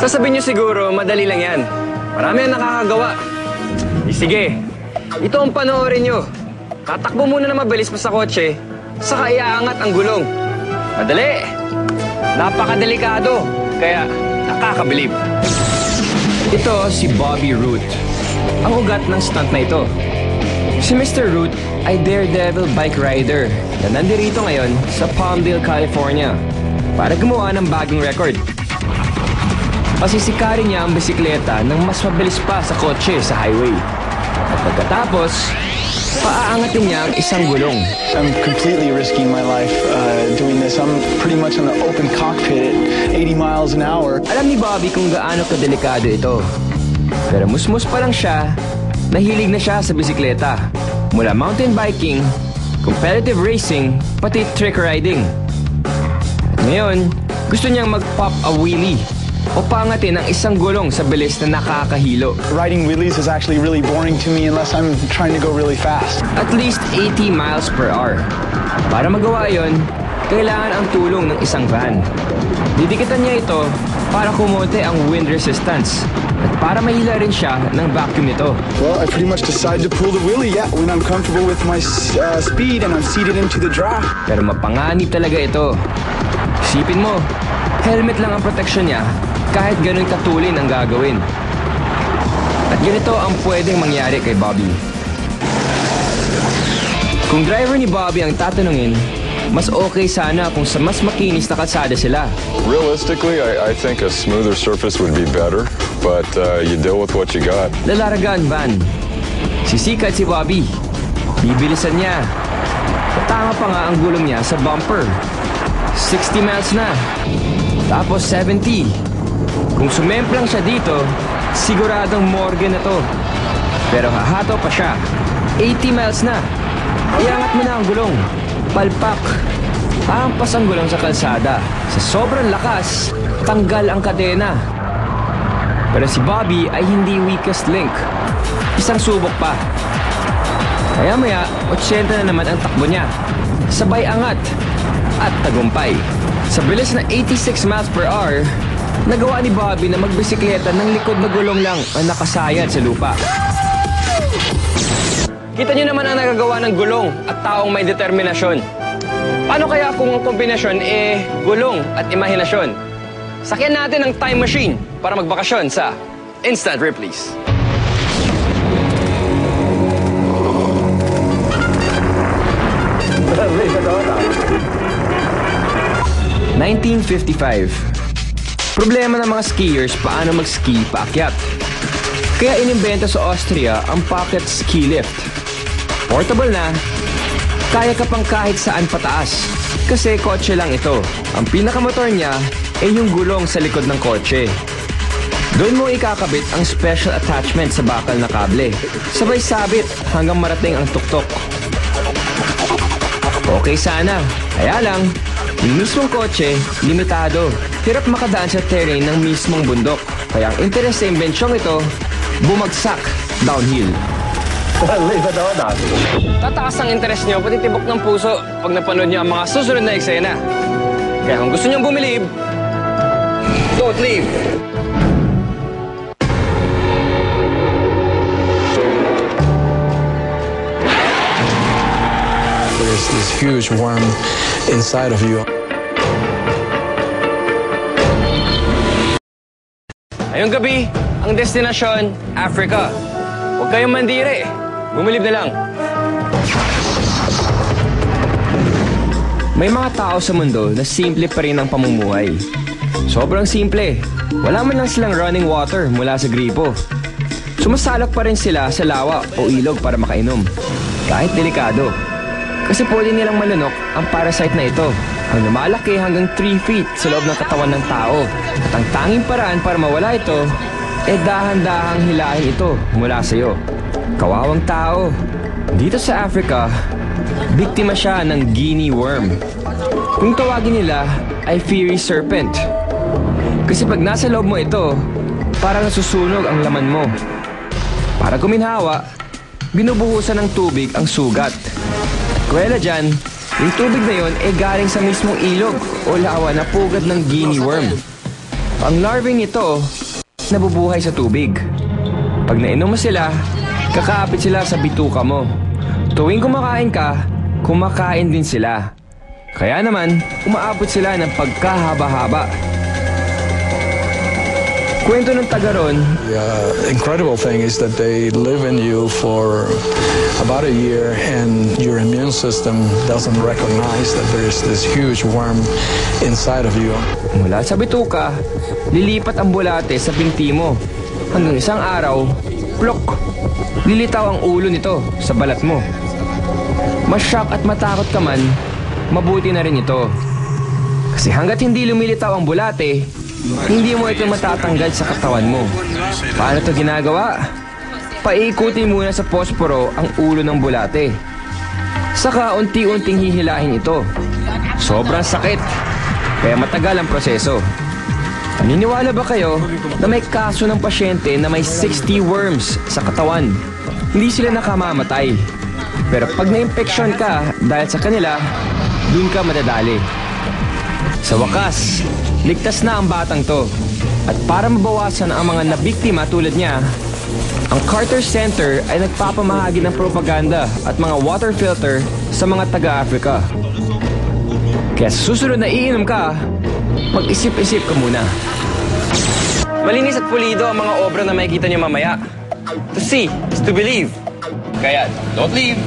Sasabihin niyo siguro, madali lang yan. Marami ang nakakagawa. Sige, ito ang panoorin niyo. Tatakbo muna na mabilis pa sa kotse, saka iaangat ang gulong. Madali. Napakadelikado, kaya nakakabilib. Ito si Bobby Root, ang ugat ng stunt na ito. Si Mr. Root ay daredevil bike rider na nandirito ngayon sa Palmdale, California para gumawa ng bagong record. Pasisikarin niya ang bisikleta ng mas mabilis pa sa kotse sa highway. At pagkatapos, paaangatin niya ang isang gulong. I'm completely risking my life doing this. I'm pretty much on the open cockpit at 80 miles an hour. Alam ni Bobby kung gaano kadelikado ito. Pero musmus pa lang siya, nahilig na siya sa bisikleta. Mula mountain biking, competitive racing, pati trick riding. At ngayon, gusto niyang mag-pop a wheelie o pangatin ang isang gulong sa bilis na nakakahilo. Riding wheelies is actually really boring to me unless I'm trying to go really fast. At least 80 miles per hour. Para magawa yon, kailangan ang tulong ng isang van. Didikitan niya ito para kumonte ang wind resistance at para mahila rin siya ng vacuum nito. Well, I pretty much decided to pull the wheelie, when I'm comfortable with my speed and I'm seated into the draft. Pero mapanganib talaga ito. Isipin mo, helmet lang ang protection niya kahit ganun katulin ang gagawin. At ganito ang pwedeng mangyari kay Bobby. Kung driver ni Bobby ang tatanungin, mas okay sana kung sa mas makinis na kalsada sila. Realistically, I think a smoother surface would be better, but you deal with what you got. Lalaragan van. Sisikat si Bobby. Bibilisan niya. Patanga pa nga ang gulong niya sa bumper. 60 miles na. Tapos 70. Kung sumemplang siya dito, siguradong morgue na to. Pero hahato pa siya. 80 miles na. Iangat mo na ang gulong. Palpak. Hampas ang gulong sa kalsada. Sa sobrang lakas, tanggal ang kadena. Pero si Bobby ay hindi weakest link. Isang subok pa. Kaya maya, 80 na naman ang takbo niya. Sabay angat at tagumpay. Sa bilis na 86 miles per hour, nagawa ni Bobby na magbisikleta ng likod na gulong lang ang nakasayad sa lupa. Kita niyo naman ang nagagawa ng gulong at taong may determinasyon. Paano kaya kung ang kombinasyon gulong at imahinasyon? Sakyan natin ang time machine para magbakasyon sa Instant Ripley's. (1955) Problema ng mga skiers paano mag-ski paakyat. Kaya inimbento sa Austria ang pocket ski lift. Portable na, kaya ka pang kahit saan pataas. Kasi kotse lang ito. Ang pinakamotor niya ay yung gulong sa likod ng kotse. Doon mo ikakabit ang special attachment sa bakal na kable. Sabay sabit hanggang marating ang tuktok. Okay sana, kaya lang, yung mismong kotse, limitado. Hirap makadaan sa terrain ng mismong bundok. Kaya ang interes sa imbentsyong ito, bumagsak downhill. Tataas ang interes niyo, pati tibok ng puso pag napanood niyo ang mga susunod na eksena. Kaya kung gusto niyong bumilib, don't leave! There's this huge worm inside of you. Ngayong gabi, ang destinasyon, Africa. Huwag kayong mandiri. Bumilib na lang. May mga tao sa mundo na simple pa rin ang pamumuhay. Sobrang simple. Wala man lang silang running water mula sa gripo. Sumasalak pa rin sila sa lawa o ilog para makainom. Kahit delikado. Kasi pwede nilang malunok ang parasite na ito. Ang lumalaki hanggang 3 feet sa loob ng katawan ng tao. At ang tanging paraan para mawala ito, dahan-dahang hilahin ito mula sa iyo. Kawawang tao. Dito sa Africa, biktima siya ng guinea worm. Kung tawagin nila ay fiery serpent. Kasi pag nasa loob mo ito, parang nasusunog ang laman mo. Para guminhawa, binubuhusan ng tubig ang sugat. At kwela dyan, yung tubig na yon ay galing sa mismong ilog o lawa na pugad ng guinea worm. Ang larvae nito, nabubuhay sa tubig. Pag nainom mo sila, kakaapit sila sa bituka mo. Tuwing kumakain ka, kumakain din sila. Kaya naman, umaabot sila ng pagkahaba-haba. Kwento ng taga ron, The incredible thing is that they live in you for about a year and your immune system doesn't recognize that there is this huge worm inside of you. mula sa bituka, lilipat ang bulate sa binti mo. Hanggang isang araw, plok! Lilitaw ang ulo nito sa balat mo. Masyak at matakot ka man, mabuti na rin ito. Kasi hanggat hindi lumilitaw ang bulate, hindi mo ito matatanggal sa katawan mo. Paano ito ginagawa? Paikutin muna sa posporo ang ulo ng bulate. Saka unti-unting hihilahin ito. Sobrang sakit, kaya matagal ang proseso. Naniniwala ba kayo na may kaso ng pasyente na may 60 worms sa katawan? Hindi sila nakamamatay. Pero pag na-infeksyon ka dahil sa kanila, dun ka madadali. Sa wakas, ligtas na ang batang to. At para mabawasan ang mga nabiktima tulad niya, ang Carter Center ay nagpapamahagi ng propaganda at mga water filter sa mga taga-Africa. Kaya sa susunod na iinom ka, mag-isip-isip ka muna. Malinis at pulido ang mga obra na makikita niyo mamaya. To see is to believe. Kaya, don't leave.